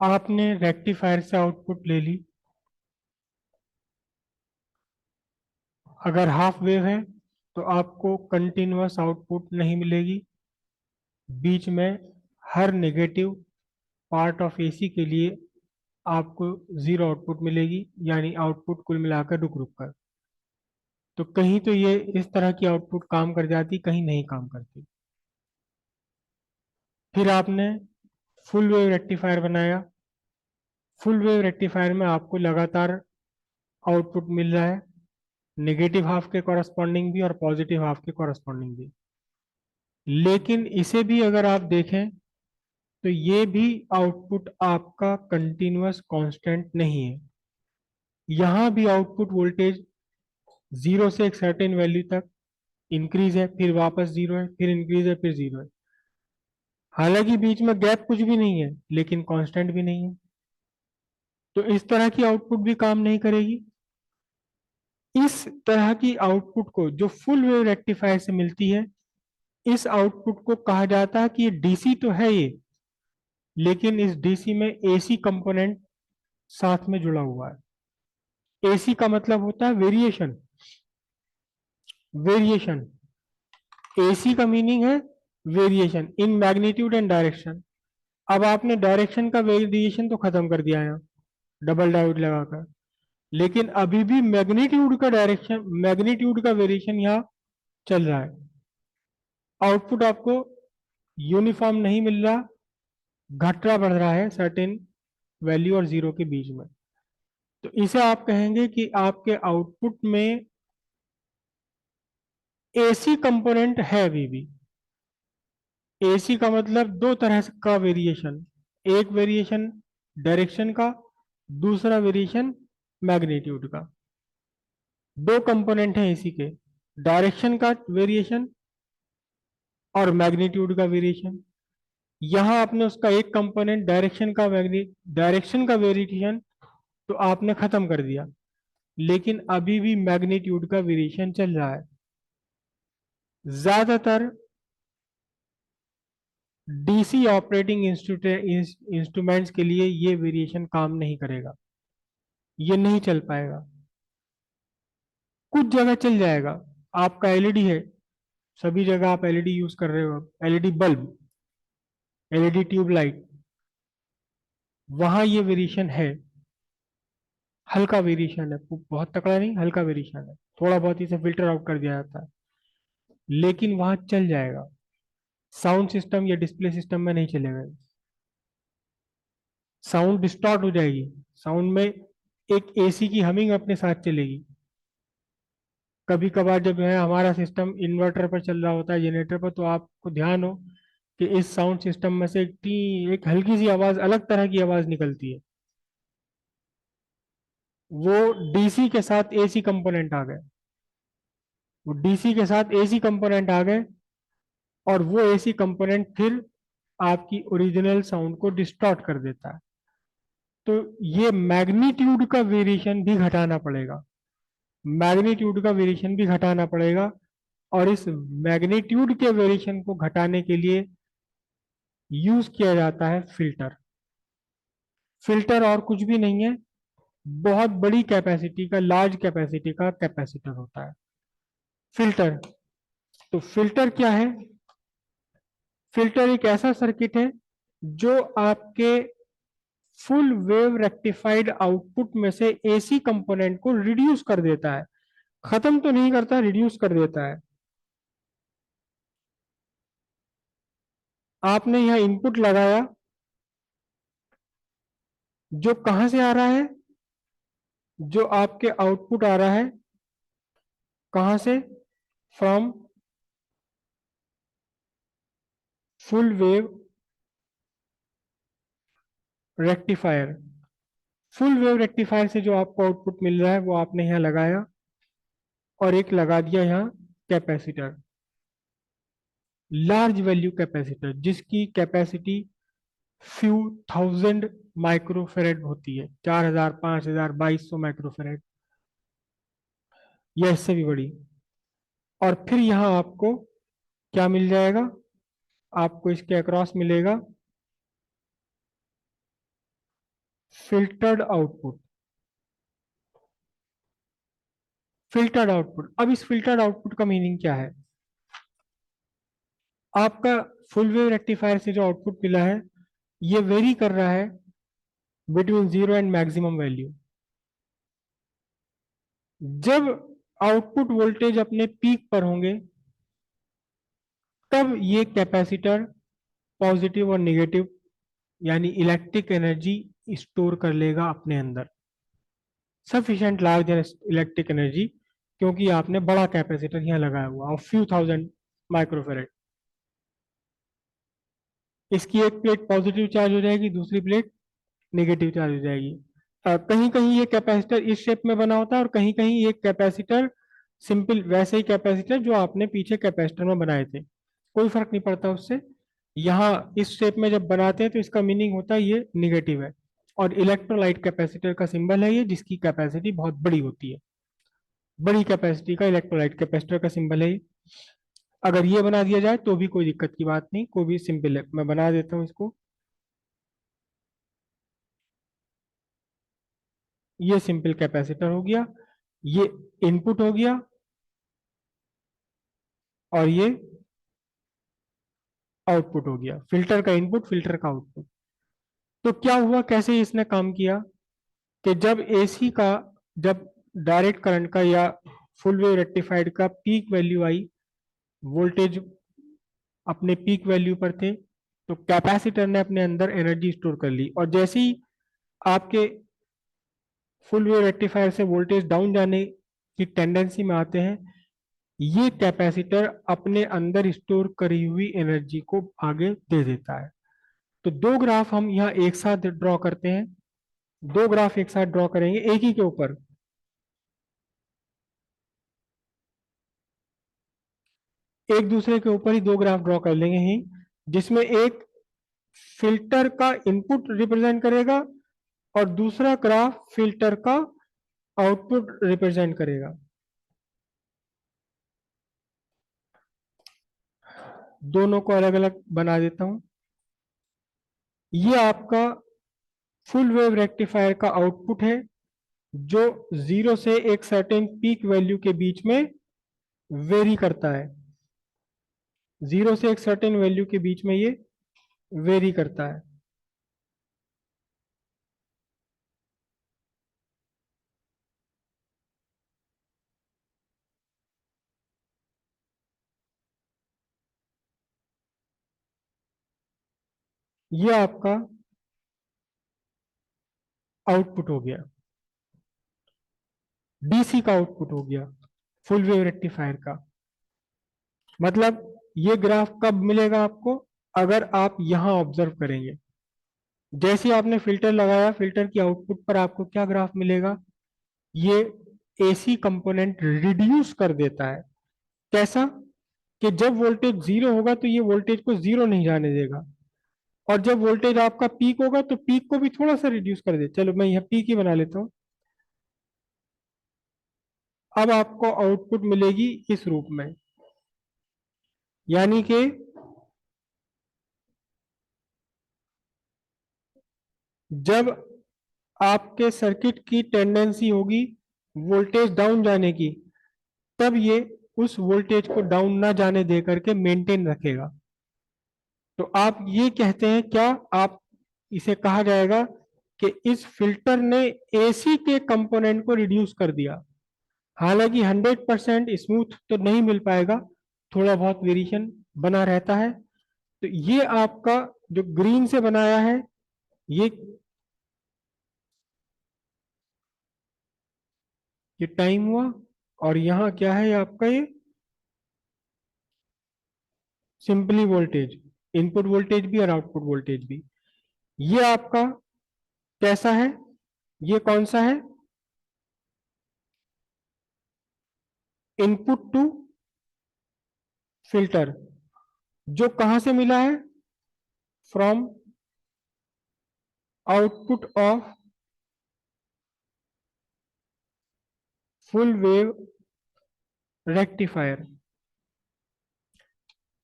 आपने रेक्टिफायर से आउटपुट ले ली। अगर हाफ वेव है तो आपको कंटिन्यूअस आउटपुट नहीं मिलेगी। बीच में हर नेगेटिव पार्ट ऑफ एसी के लिए आपको जीरो आउटपुट मिलेगी, यानी आउटपुट कुल मिलाकर रुक रुक कर। तो कहीं तो ये इस तरह की आउटपुट काम कर जाती, कहीं नहीं काम करती। फिर आपने फुल वेव रेक्टिफायर बनाया। फुल वेव रेक्टिफायर में आपको लगातार आउटपुट मिल रहा है, नेगेटिव हाफ के कॉरस्पॉन्डिंग भी और पॉजिटिव हाफ के कॉरस्पॉन्डिंग भी। लेकिन इसे भी अगर आप देखें तो ये भी आउटपुट आपका कंटिन्यूअस कांस्टेंट नहीं है। यहाँ भी आउटपुट वोल्टेज जीरो से एक सर्टेन वैल्यू तक इंक्रीज है, फिर वापस जीरो है, फिर इंक्रीज है, फिर जीरो है। हालांकि बीच में गैप कुछ भी नहीं है, लेकिन कांस्टेंट भी नहीं है। तो इस तरह की आउटपुट भी काम नहीं करेगी। इस तरह की आउटपुट को जो फुल वेव रेक्टिफायर से मिलती है, इस आउटपुट को कहा जाता है कि ये डीसी तो है ये, लेकिन इस डीसी में एसी कंपोनेंट साथ में जुड़ा हुआ है। एसी का मतलब होता है वेरिएशन। वेरिएशन, एसी का मीनिंग है variation in magnitude and direction. अब आपने डायरेक्शन का वेरिएशन तो खत्म कर दिया है डबल डायोड लगाकर, लेकिन अभी भी मैग्नीट्यूड का डायरेक्शन, मैग्नीट्यूड का वेरिएशन यहाँ चल रहा है। आउटपुट आपको यूनिफॉर्म नहीं मिल रहा, घट रहा बढ़ रहा है सर्टेन वैल्यू और जीरो के बीच में। तो इसे आप कहेंगे कि आपके आउटपुट में एसी कंपोनेंट है अभी भी। एसी का मतलब दो तरह का वेरिएशन, एक वेरिएशन डायरेक्शन का, दूसरा वेरिएशन मैग्नीट्यूड का। दो कंपोनेंट है एसी के, डायरेक्शन का वेरिएशन और मैग्नीट्यूड का वेरिएशन। यहां आपने उसका एक कंपोनेंट डायरेक्शन का वेरिएशन तो आपने खत्म कर दिया, लेकिन अभी भी मैग्नीट्यूड का वेरिएशन चल रहा है। ज्यादातर डीसी ऑपरेटिंग इंस्ट्रूमेंट्स के लिए ये वेरिएशन काम नहीं करेगा, ये नहीं चल पाएगा। कुछ जगह चल जाएगा। आपका एलईडी है, सभी जगह आप एलईडी यूज कर रहे हो, LED bulb, LED tube light, वहां ये वेरिएशन है। हल्का वेरिएशन है, बहुत तकड़ा नहीं, हल्का वेरिएशन है, थोड़ा बहुत इसे फिल्टर आउट कर दिया जाता है, लेकिन वहां चल जाएगा। साउंड सिस्टम या डिस्प्ले सिस्टम में नहीं चलेगा। साउंड डिस्टॉर्ट हो जाएगी, साउंड में एक एसी की हमिंग अपने साथ चलेगी। कभी कभार जब है हमारा सिस्टम इन्वर्टर पर चल रहा होता है, जनरेटर पर, तो आपको ध्यान हो कि इस साउंड सिस्टम में से एक हल्की सी आवाज, अलग तरह की आवाज निकलती है। वो डीसी के साथ एसी कंपोनेंट आ गए, वो डीसी के साथ एसी कंपोनेंट आ गए, और वो एसी कंपोनेंट फिर आपकी ओरिजिनल साउंड को डिस्टॉर्ट कर देता है। तो ये मैग्नीट्यूड का वेरिएशन भी घटाना पड़ेगा, मैग्नीट्यूड का वेरिएशन भी घटाना पड़ेगा। और इस मैग्नीट्यूड के वेरिएशन को घटाने के लिए यूज किया जाता है फिल्टर। फिल्टर और कुछ भी नहीं है, बहुत बड़ी कैपेसिटी का, लार्ज कैपेसिटी का कैपेसिटर होता है फिल्टर। तो फिल्टर क्या है? फिल्टर एक ऐसा सर्किट है जो आपके फुल वेव रेक्टिफाइड आउटपुट में से एसी कंपोनेंट को रिड्यूस कर देता है। खत्म तो नहीं करता, रिड्यूस कर देता है। आपने यहां इनपुट लगाया, जो कहां से आ रहा है? जो आपके आउटपुट आ रहा है कहां से? From full wave rectifier. Full wave rectifier से जो आपको आउटपुट मिल रहा है वो आपने यहां लगाया, और एक लगा दिया यहां कैपेसिटर, लार्ज वैल्यू कैपेसिटर, जिसकी कैपेसिटी फ्यू थाउजेंड माइक्रोफेरेड होती है, 4000, 5000, 2200 माइक्रोफेरेड, या इससे भी बड़ी। और फिर यहां आपको क्या मिल जाएगा? आपको इसके अक्रॉस मिलेगा फिल्टर्ड आउटपुट। फिल्टर्ड आउटपुट, अब इस फिल्टर्ड आउटपुट का मीनिंग क्या है? आपका फुल वेव रेक्टिफायर से जो आउटपुट मिला है ये वेरी कर रहा है between zero and maximum value. जब आउटपुट वोल्टेज अपने पीक पर होंगे तब ये कैपेसिटर पॉजिटिव और नेगेटिव यानी इलेक्ट्रिक एनर्जी स्टोर कर लेगा अपने अंदर, सफिशिएंट लार्ज इलेक्ट्रिक एनर्जी, क्योंकि आपने बड़ा कैपेसिटर यहाँ लगाया हुआ ऑफ फ्यू थाउजेंड माइक्रोफेरेड। इसकी एक प्लेट पॉजिटिव चार्ज हो जाएगी, दूसरी प्लेट नेगेटिव चार्ज हो जाएगी। कहीं कहीं ये कैपेसिटर इस शेप में बना होता है और कहीं कहीं ये कैपेसिटर सिंपल वैसे ही कैपेसिटर जो आपने पीछे कैपेसिटर में बनाए थे, कोई फर्क नहीं पड़ता उससे। यहाँ इस शेप में जब बनाते हैं तो इसका मीनिंग होता है ये निगेटिव है। और इलेक्ट्रोलाइट कैपेसिटर का सिंबल है ये, जिसकी कैपेसिटी बहुत बड़ी होती है। बड़ी कैपेसिटी का इलेक्ट्रोलाइट कैपेसिटर का सिंबल है ये। अगर ये बना दिया जाए तो भी कोई दिक्कत की बात नहीं, कोई भी सिंपल है। मैं बना देता हूँ इसको। ये सिंपल कैपेसिटर हो गया, ये इनपुट हो गया, और ये आउटपुट हो गया। फिल्टर का इनपुट, फिल्टर का आउटपुट। तो क्या हुआ, कैसे इसने काम किया कि जब एसी का, जब डायरेक्ट करंट का या फुल वेव रेक्टिफाइड का पीक वैल्यू आई, वोल्टेज अपने पीक वैल्यू पर थे, तो कैपेसिटर ने अपने अंदर एनर्जी स्टोर कर ली। और जैसे ही आपके फुल वेव रेक्टिफायर से वोल्टेज डाउन जाने की टेंडेंसी में आते हैं, ये कैपेसिटर अपने अंदर स्टोर करी हुई एनर्जी को आगे दे देता है। तो दो ग्राफ हम यहाँ एक साथ ड्रॉ करते हैं। दो ग्राफ एक साथ ड्रॉ करेंगे एक ही के ऊपर। एक दूसरे के ऊपर ही दो ग्राफ ड्रॉ कर लेंगे ही, जिसमें एक फिल्टर का इनपुट रिप्रेजेंट करेगा और दूसरा ग्राफ फिल्टर का आउटपुट रिप्रेजेंट करेगा। दोनों को अलग अलग बना देता हूं। ये आपका फुल वेव रेक्टिफायर का आउटपुट है, जो जीरो से एक सर्टेन पीक वैल्यू के बीच में वेरी करता है। जीरो से एक सर्टेन वैल्यू के बीच में ये वेरी करता है। ये आपका आउटपुट हो गया, डीसी का आउटपुट हो गया फुल वेव रेक्टिफायर का। मतलब ये ग्राफ कब मिलेगा आपको? अगर आप यहां ऑब्जर्व करेंगे, जैसे आपने फिल्टर लगाया, फिल्टर की आउटपुट पर आपको क्या ग्राफ मिलेगा? ये एसी कंपोनेंट रिड्यूस कर देता है। कैसा? कि जब वोल्टेज जीरो होगा तो ये वोल्टेज को जीरो नहीं जाने देगा, और जब वोल्टेज आपका पीक होगा तो पीक को भी थोड़ा सा रिड्यूस कर दे। चलो मैं यह पीक ही बना लेता हूं। अब आपको आउटपुट मिलेगी इस रूप में, यानी कि जब आपके सर्किट की टेंडेंसी होगी वोल्टेज डाउन जाने की, तब ये उस वोल्टेज को डाउन ना जाने दे करके मेंटेन रखेगा। तो आप ये कहते हैं क्या, आप इसे कहा जाएगा कि इस फिल्टर ने एसी के कंपोनेंट को रिड्यूस कर दिया। हालांकि 100% स्मूथ तो नहीं मिल पाएगा, थोड़ा बहुत वेरिएशन बना रहता है। तो ये आपका जो ग्रीन से बनाया है, ये टाइम हुआ, और यहाँ क्या है आपका, ये सिंपली वोल्टेज, इनपुट वोल्टेज भी और आउटपुट वोल्टेज भी। ये आपका कैसा है? ये कौन सा है? इनपुट टू फिल्टर, जो कहां से मिला है? From output of full wave rectifier.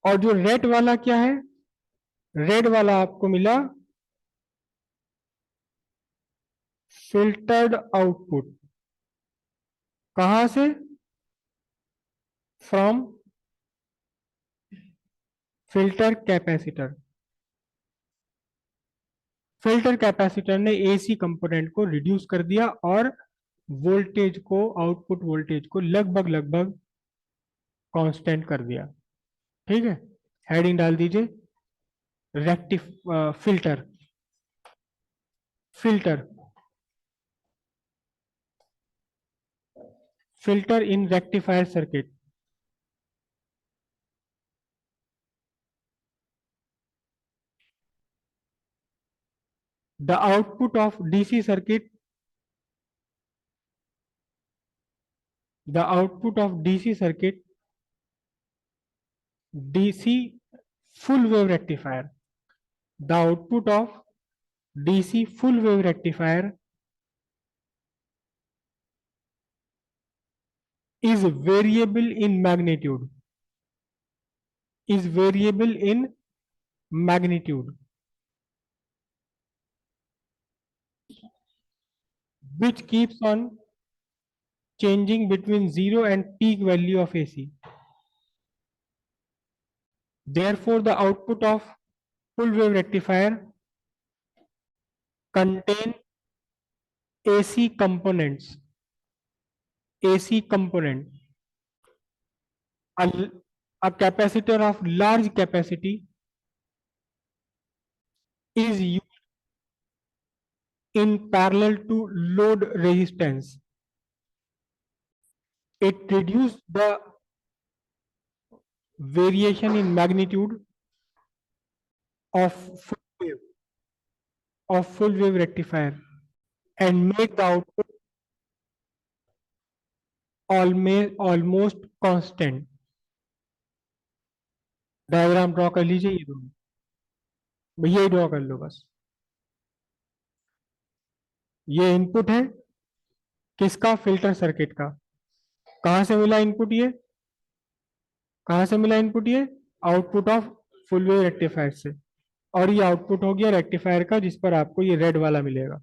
और जो रेड वाला क्या है? रेड वाला आपको मिला फिल्टर्ड आउटपुट कहां से? From filter capacitor. Filter capacitor ने एसी कंपोनेंट को रिड्यूस कर दिया और वोल्टेज को, आउटपुट वोल्टेज को लगभग लगभग कांस्टेंट कर दिया। ठीक है, हेडिंग डाल दीजिए रेक्टिफ filter. Filter filter in rectifier circuit. The output of DC circuit, the output of DC circuit, DC full wave rectifier, the output of DC full wave rectifier is variable in magnitude, is variable in magnitude, which keeps on changing between 0 and peak value of AC. Therefore, the output of full wave rectifier contain AC components. AC component. A, a capacitor of large capacity is used in parallel to load resistance. It reduces the variation in magnitude of full wave rectifier and make the output almost constant. Diagram draw कर लीजिए, ये दोनों भैया ही draw कर लो बस। ये input है किसका? फिल्टर सर्किट का। कहां से मिला इनपुट? ये कहां से मिला इनपुट? ये output of full wave rectifier से। और ये आउटपुट हो गया रेक्टिफायर का, जिस पर आपको ये रेड वाला मिलेगा।